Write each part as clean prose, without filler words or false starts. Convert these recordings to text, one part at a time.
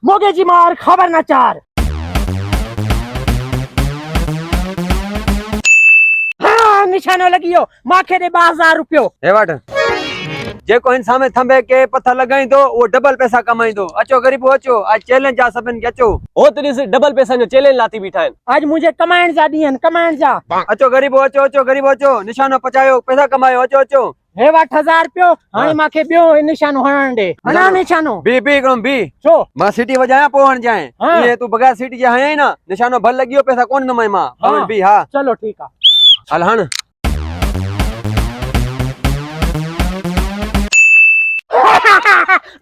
मोगे जी मार खबर न चार। हाँ निशानो लगियो माखे दे 12,000 रुपयो। हे वट जेको इंसान में थंबे के पत्थर लगाई दो वो डबल पैसा कमाई दो। अचो गरीबो अचो आज चैलेंज जा सभिन के अचो। ओ तेरी से डबल पैसा जो चैलेंज लाती बीठा है। आज मुझे कमांड जा दियन कमांड जा। अचो गरीबो अचो अचो गरीबो अचो निशानो पचायो पैसा कमायो अचो अचो। हे 8,000 रुपयो हाणे माखे बियो निशानो हणण दे। हणा निशानो बी कम बी छो मां सीटी वजाया पोहण जाए। हाँ। ये तू बगैर सीटी जे हया ना निशानो भल लगियो पैसा कोन नमय मां हाँ। बी हां चलो ठीक है। हल हण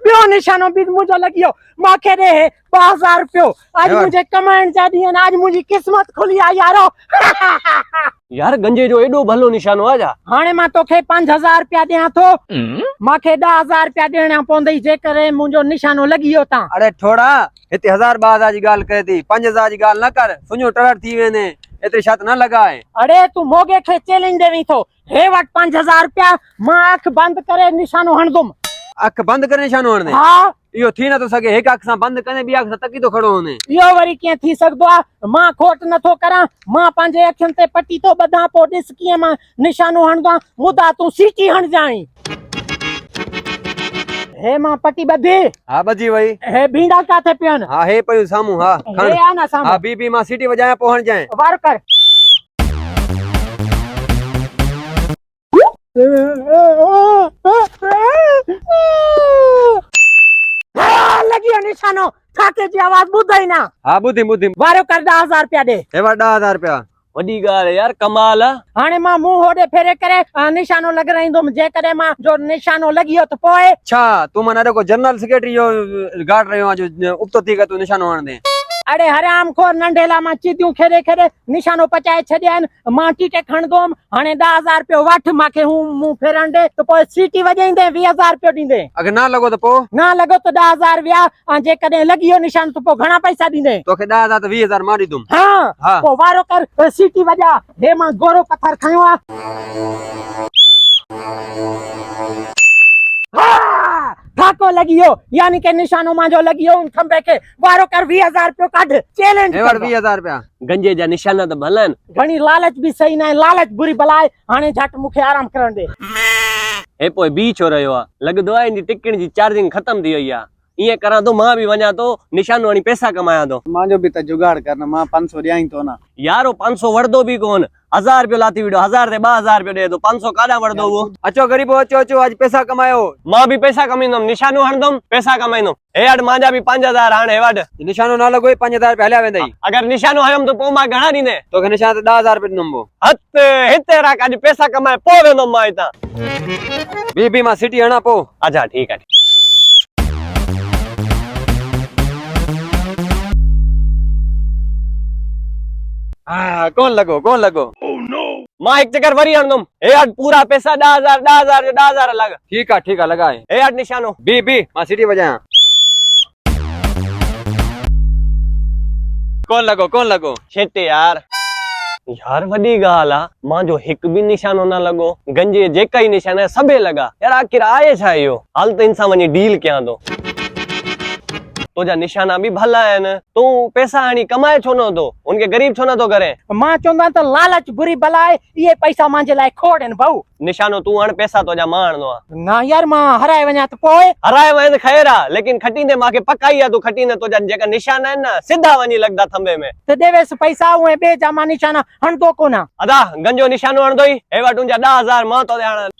बियो निशानो भी मुझे लगियो माखे दे 12,000 रुपयो। आज हे मुझे कमांड जा दियन आज मुझी किस्मत खुली आ यारो। यार गंजे जो एडो भलो निशानो आजा। हाणे मां तोखे 5,000 रुपया दियां थो। माखे 10,000 रुपया देना पवंदई जे करे मुंजो निशानो लगियो ता। अरे थोड़ा इते 1000 12,000 जी गाल करे थी 5,000 जी गाल न कर सुनो टरर थी वेने एतरी शर्त न लगाए। अरे तू मोगे खे चैलेंज देवी थो। हे वट 5,000 रुपया मां अख बंद करे निशानो हणदुम। अख बंद करे निशानो हणने हाँ इहो थी न तो सके एक अख सां बंद करे बी अख सां तकी तो खड़ो होने। यो वरी के थी सकदो आ। मां खोट न थो करा मां पांजे अखियन ते पट्टी तो बधा पो दिस किए मां निशानो हणदा मुदा तू सीटी हण जाई। हे मां पट्टी बधी। हां बजी वई। हे भींडा काथे पियन। हां हे पयो सामू हां हे आ ना सामू। हां बी मां सीटी वजाया पोहण जाए। वार कर। लगियो निशानो ठाके जी आवाज बुधाई ना। हां बुधी बुधी वारो कर 10,000 रुपया दे। हे वा 10,000 रुपया वडी गाल है यार कमाल है। हाणे मां मुंह होडे फेरे करे निशानो लॻराईंदुमि जे करे मां जो निशानो लगियो त पोए। अच्छा तू मना देखो जनरल सेक्रेटरी जो गार्ड रहो आज उपतो थी के तू निशानो हण दे। अरे हराम खोर नंढेला मां चिदियूं खेरे खेरे निशानो पचाए छॾियनि मां टीटे खणदुमि। हाणे 10,000 रुपयो वठ मांखे हूं मुंह फेरण दे त पोइ सीटी वॼाईंदे 20,000 रुपयो ॾींदे। अगर ना लगो तो पो ना लॻो त 10,000 विया ऐं जेकॾहिं लॻियो निशान त पोइ घणा पैसा ॾींदे। तोखे 10,000 तो 20,000 मारी दूं। हाँ हाँ। पोइ वारो कर सीटी वॼा। हे मां गोरो पत्थर खयो आ। हाँ, ठाको लगियो यानी के निशानो मांजो लगियो उन खंबे के। वारो कर 20,000 रुपयो कढ चैलेंज हे वर 20,000 रुपया गंजे जा निशाना तो भलन। घणी लालच भी सही ना लालच बुरी बलाए। हाणे झट मुखे आराम करण दे। हे पोइ बी छो रहियो आ लगदो आहे इन टिकट जी चार्जिंग खत्म थी वई आ। इए करा तो मां भी वञा तो निशानो हणी पैसा कमाया तो। मांजो भी त जुगाड़ करना मां 500 ॾियाई तो ना। यारो 500 वरदो भी कोन 1000 रुपयो लाती विडो 1000 ते 2000 रुपयो दे तो 500 काडा वरदो वो। अचो गरीबो अचो अचो आज पैसा कमायो। मां भी पैसा कमाईंदम निशानो हणदम पैसा कमाईंदम। हे अड मांजा भी 5000 हाणे हेवड निशानो ना लगो 5,000 रुपया हल्या वेंदई। अगर निशानो हयम तो पो मां घणा दीने तोखे निशान तो 10,000 रुपया ॾिनमो। हत हिते राख आज पैसा कमाए पो वेंदम मां हितां। बी मां सिटी हणा पो। अच्छा ठीक है। हां कौन लगो कौन लगो। मां एक चक्कर वरी हणदम। हे अड पूरा पैसा 10,000 जो 10,000 लग। ठीक है लगाए। हे अड निशानो बी मां सिटी वजाया। कौन लगो शेटे यार यार वडी गाल आ मां जो हिक भी निशानो ना लगो गंजे जेका ही निशाना सबे लगा यार आखिर आए छा इहो हाल तो इंसान वनी डील कयां तो। तुझा निशाना भी भला है न तू पैसा हणी कमाए छो न तो उनके गरीब छो न तो करे। मां चवंदा त लालच बुरी बलाए ये पैसा मांजे लाइ खोड़ आहिनि भाऊ। निशानो तू हण पैसा तुझा मां हणदो आ। ना यार मां हराए वञा त पोइ। हराए वञ खैर आ लेकिन खटींदे मांखे पकाई आ तू खटींदे तुझा जेका निशाना आहिनि न सिधा वञी लगदा थंबे में त देवेस पैसा उहे ॿिए जा मां निशाना हणदो कोन। अदा गंजो निशानो हणदो ई हे वटि तुंहिंजा 10,000 मां तो हण।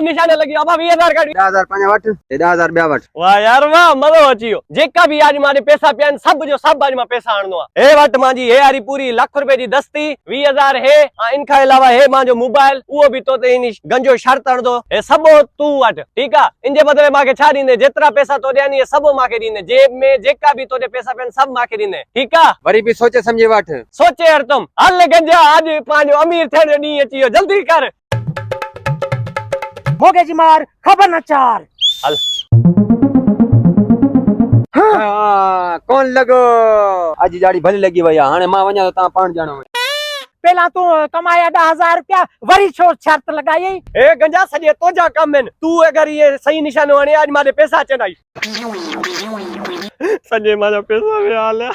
निशाने लगी अब 20,000 काढी 10,000 पंहिंजा वठ 10,000 ॿिया वठ। वाह यार वाह मज़ो अची वियो। जेका भी आज मारे पैसा पिया सब जो सब आज मां पैसा हणदो आ। हे वट मांजी हे वारी पूरी लाख रुपए जी दस्ती 20,000 हे इनका अलावा हे मांजो मोबाइल वो भी तो ते इन गंजो शर्त हणदो हे सब तू वट ठीक आ। इनजे बदले मांखे छा ॾींदे जेतिरा पैसा तो ॾियनि ये सब मांखे ॾींदे जेब में जेका भी तोजे पैसा पिया सब मांखे ॾींदे ठीक आ। वरी भी सोचे समझे वठ। सोचे हर तुम हल गंजा आज पांजो अमीर थियण जो ॾींहुं अची वियो जल्दी कर। मोगे जी मार खबर न चार। हल हाँ कौन लगो आज जाड़ी भली लगी भैया हाणे मां वञा तो ता पाण जानो। पहला तू कमाया 10,000 रुपया वरी छो शर्त लगाई। ए गंजा सजे तुझा कम आहिनि, तू अगर ये सही निशानो हणे आज मारे पैसा अचनि आई सजे मारा पैसा वियाल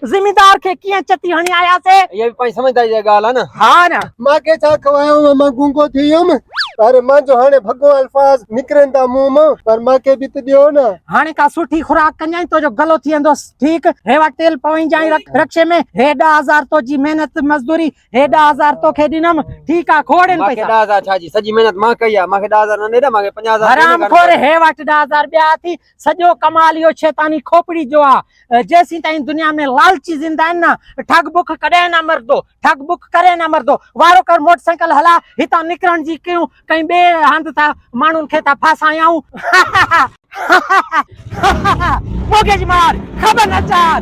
जिम्मेदार के किया चती हणी आया से ये भी पंहिंजी समझदारी जी ॻाल्हि आहे न। हाँ ना मांखे छा खवायो मां गूंगो थी वियुमि पर मुंहिंजो हाणे भॻो अल्फाज निकिरनि था मुंहं मां पर मांखे बि त ॾियो न। हाणे का सुठी खुराक कन्याई तो जो गलो थी वेंदो ठीक। हे वटि तेल पवई जाई रक्षे में हे 10,000 तो जी मेहनत मजदूरी हे 10,000 तो खे ॾिनम ठीक आ खोड़न मांखे पैसा 10,000 छा जी सॼी मेहनत मां कई आहे, मांखे 10,000 न ॾे, मांखे 50,000 हराम खोर हे वटि 10,000 ॿिया थी सॼो कमाल इहो शैतानी खोपड़ी जो आहे। जेसीं ताईं दुनिया में लालची ज़िंदा आहिनि न ठग बुख कॾहिं न मरदो, ठग बुख करे न मरदो। वारो कर मोटरसाइकिल हला हितां निकिरण जी कयूं कहीं ॿिए हंधि था माण्हुनि खे था फासायूं मोगे जी मार ख़बर न चार